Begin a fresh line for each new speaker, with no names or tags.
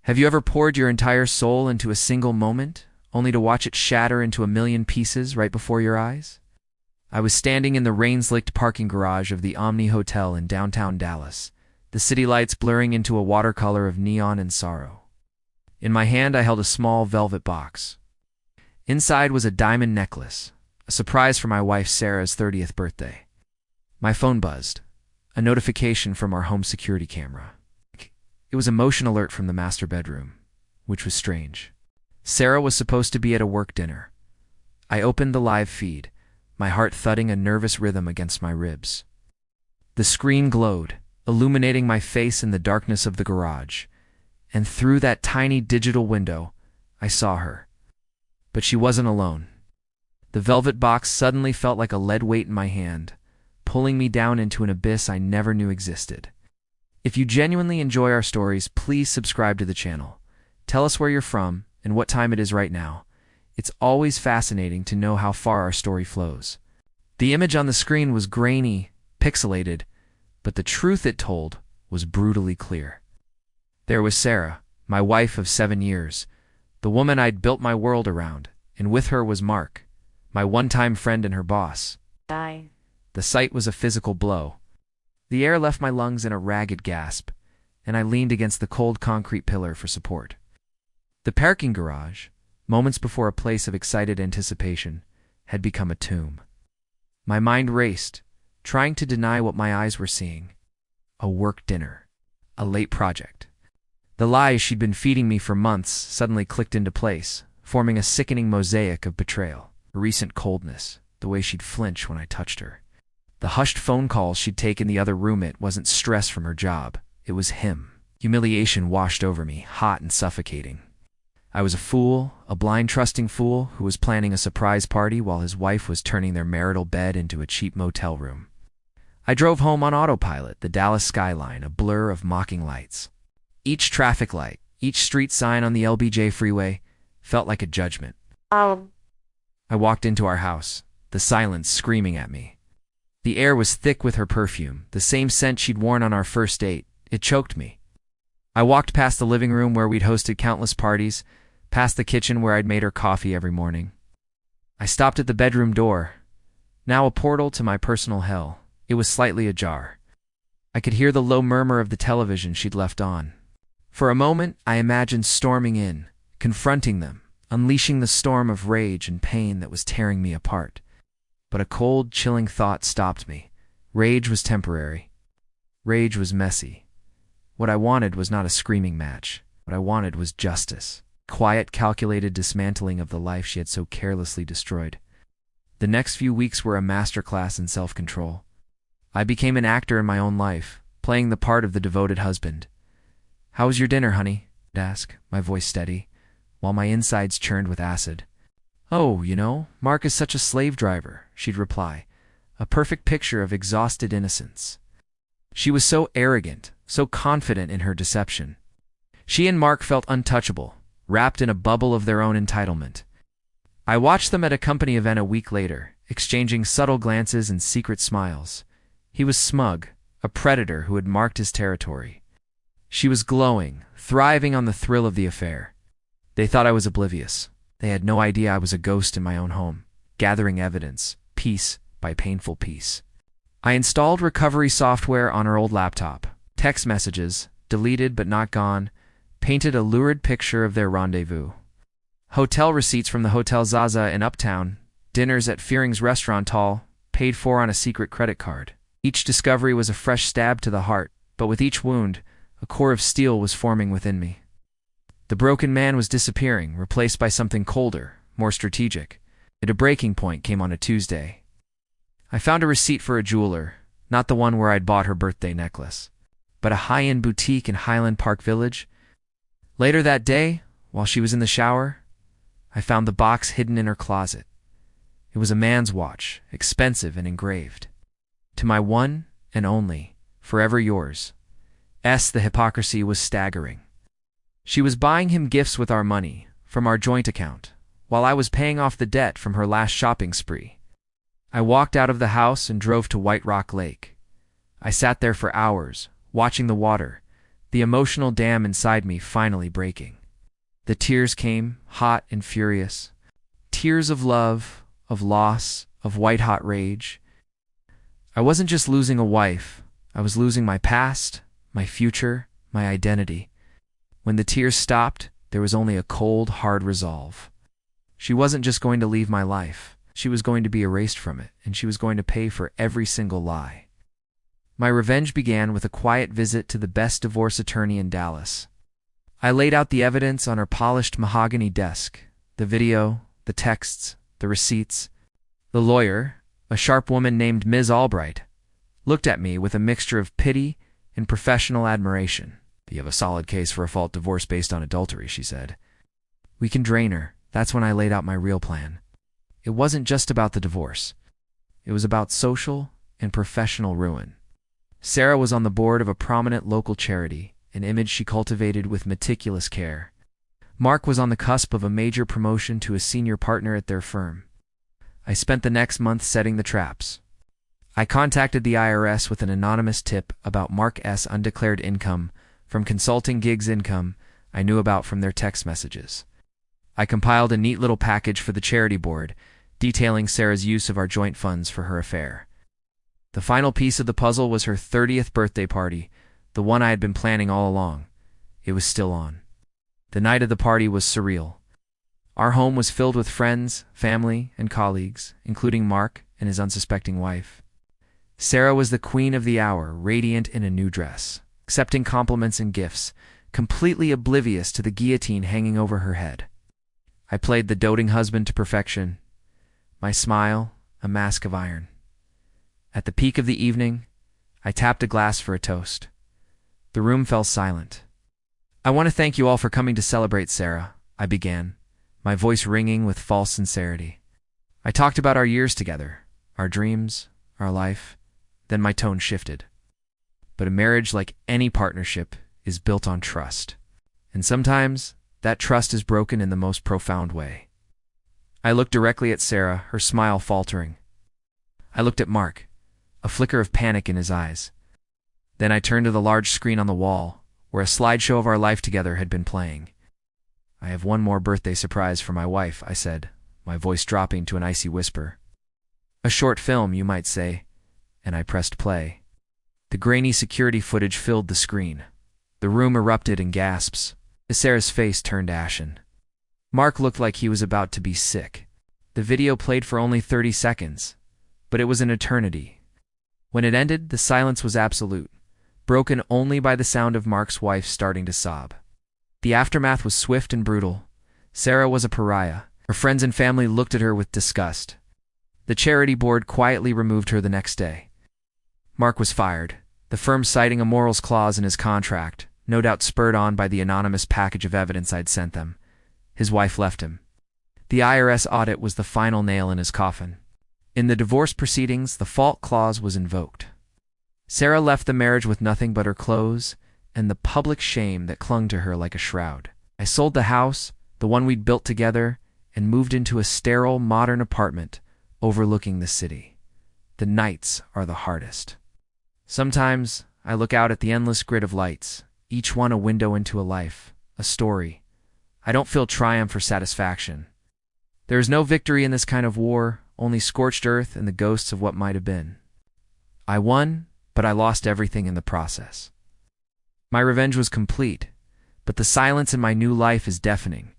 Have you ever poured your entire soul into a single moment, only to watch it shatter into a million pieces right before your eyes? I was standing in the rain-slicked parking garage of the Omni Hotel in downtown Dallas, the city lights blurring into a watercolor of neon and sorrow. In my hand, I held a small velvet box. Inside was a diamond necklace, a surprise for my wife Sarah's 30th birthday. My phone buzzed, a notification from our home security camera. It was a motion alert from the master bedroom, which was strange. Sarah was supposed to be at a work dinner. I opened the live feed, my heart thudding a nervous rhythm against my ribs. The screen glowed, illuminating my face in the darkness of the garage, and through that tiny digital window, I saw her. But she wasn't alone. The velvet box suddenly felt like a lead weight in my hand, pulling me down into an abyss I never knew existed. If you genuinely enjoy our stories, please subscribe to the channel. Tell us where you're from and what time it is right now. It's always fascinating to know how far our story flows. The image on the screen was grainy, pixelated, but the truth it told was brutally clear. There was Sarah, my wife of 7 years, the woman I'd built my world around, and with her was Mark, my one-time friend and her boss.
Die.
The sight was a physical blow. The air left my lungs in a ragged gasp, and I leaned against the cold concrete pillar for support. The parking garage, moments before a place of excited anticipation, had become a tomb. My mind raced, trying to deny what my eyes were seeing. A work dinner. A late project. The lies she'd been feeding me for months suddenly clicked into place, forming a sickening mosaic of betrayal. A recent coldness, the way she'd flinch when I touched her. The hushed phone calls she'd take in the other room. It wasn't stress from her job. It was him. Humiliation washed over me, hot and suffocating. I was a fool, a blind trusting fool who was planning a surprise party while his wife was turning their marital bed into a cheap motel room. I drove home on autopilot, the Dallas skyline, a blur of mocking lights. Each traffic light, each street sign on the LBJ freeway felt like a judgment. I walked into our house, the silence screaming at me. The air was thick with her perfume, the same scent she'd worn on our first date. It choked me. I walked past the living room where we'd hosted countless parties, past the kitchen where I'd made her coffee every morning. I stopped at the bedroom door, now a portal to my personal hell. It was slightly ajar. I could hear the low murmur of the television she'd left on. For a moment, I imagined storming in, confronting them, unleashing the storm of rage and pain that was tearing me apart. But a cold, chilling thought stopped me. Rage was temporary. Rage was messy. What I wanted was not a screaming match. What I wanted was justice. Quiet, calculated dismantling of the life she had so carelessly destroyed. The next few weeks were a masterclass in self-control. I became an actor in my own life, playing the part of the devoted husband. "How was your dinner, honey?" I'd ask, my voice steady, while my insides churned with acid. "Oh, Mark is such a slave driver," she'd reply, a perfect picture of exhausted innocence. She was so arrogant, so confident in her deception. She and Mark felt untouchable, wrapped in a bubble of their own entitlement. I watched them at a company event a week later, exchanging subtle glances and secret smiles. He was smug, a predator who had marked his territory. She was glowing, thriving on the thrill of the affair. They thought I was oblivious. They had no idea I was a ghost in my own home, gathering evidence, piece by painful piece. I installed recovery software on her old laptop. Text messages, deleted but not gone, painted a lurid picture of their rendezvous. Hotel receipts from the Hotel Zaza in Uptown, dinners at Fearing's Restaurant Hall, paid for on a secret credit card. Each discovery was a fresh stab to the heart, but with each wound, a core of steel was forming within me. The broken man was disappearing, replaced by something colder, more strategic. A breaking point came on a Tuesday. I found a receipt for a jeweler, not the one where I'd bought her birthday necklace, but a high-end boutique in Highland Park Village. Later that day, while she was in the shower, I found the box hidden in her closet. It was a man's watch, expensive and engraved. "To my one and only, forever yours." The hypocrisy was staggering. She was buying him gifts with our money, from our joint account, while I was paying off the debt from her last shopping spree. I walked out of the house and drove to White Rock Lake. I sat there for hours, watching the water, the emotional dam inside me finally breaking. The tears came, hot and furious. Tears of love, of loss, of white-hot rage. I wasn't just losing a wife, I was losing my past, my future, my identity. When the tears stopped, there was only a cold, hard resolve. She wasn't just going to leave my life, she was going to be erased from it, and she was going to pay for every single lie. My revenge began with a quiet visit to the best divorce attorney in Dallas. I laid out the evidence on her polished mahogany desk, the video, the texts, the receipts. The lawyer, a sharp woman named Ms. Albright, looked at me with a mixture of pity and professional admiration. "You have a solid case for a fault divorce based on adultery," she said. "We can drain her." That's when I laid out my real plan. It wasn't just about the divorce. It was about social and professional ruin. Sarah was on the board of a prominent local charity, an image she cultivated with meticulous care. Mark was on the cusp of a major promotion to a senior partner at their firm. I spent the next month setting the traps. I contacted the IRS with an anonymous tip about Mark's undeclared income from consulting gigs income I knew about from their text messages. I compiled a neat little package for the charity board, detailing Sarah's use of our joint funds for her affair. The final piece of the puzzle was her 30th birthday party, the one I had been planning all along. It was still on. The night of the party was surreal. Our home was filled with friends, family, and colleagues, including Mark and his unsuspecting wife. Sarah was the queen of the hour, radiant in a new dress, accepting compliments and gifts, completely oblivious to the guillotine hanging over her head. I played the doting husband to perfection, my smile a mask of iron. At the peak of the evening, I tapped a glass for a toast. The room fell silent. "I want to thank you all for coming to celebrate Sarah," I began, my voice ringing with false sincerity. I talked about our years together, our dreams, our life, then my tone shifted. But a marriage, like any partnership, is built on trust. And sometimes, that trust is broken in the most profound way. I looked directly at Sarah, her smile faltering. I looked at Mark, a flicker of panic in his eyes. Then I turned to the large screen on the wall, where a slideshow of our life together had been playing. "I have one more birthday surprise for my wife," I said, my voice dropping to an icy whisper. "A short film, you might say," and I pressed play. The grainy security footage filled the screen. The room erupted in gasps. Sarah's face turned ashen. Mark looked like he was about to be sick. The video played for only 30 seconds, but it was an eternity. When it ended, the silence was absolute, broken only by the sound of Mark's wife starting to sob. The aftermath was swift and brutal. Sarah was a pariah. Her friends and family looked at her with disgust. The charity board quietly removed her the next day. Mark was fired, the firm citing a morals clause in his contract, no doubt spurred on by the anonymous package of evidence I'd sent them. His wife left him. The IRS audit was the final nail in his coffin. In the divorce proceedings, the fault clause was invoked. Sarah left the marriage with nothing but her clothes and the public shame that clung to her like a shroud. I sold the house, the one we'd built together, and moved into a sterile, modern apartment overlooking the city. The nights are the hardest. Sometimes I look out at the endless grid of lights, each one a window into a life, a story. I don't feel triumph or satisfaction. There is no victory in this kind of war, only scorched earth and the ghosts of what might have been. I won, but I lost everything in the process. My revenge was complete, but the silence in my new life is deafening.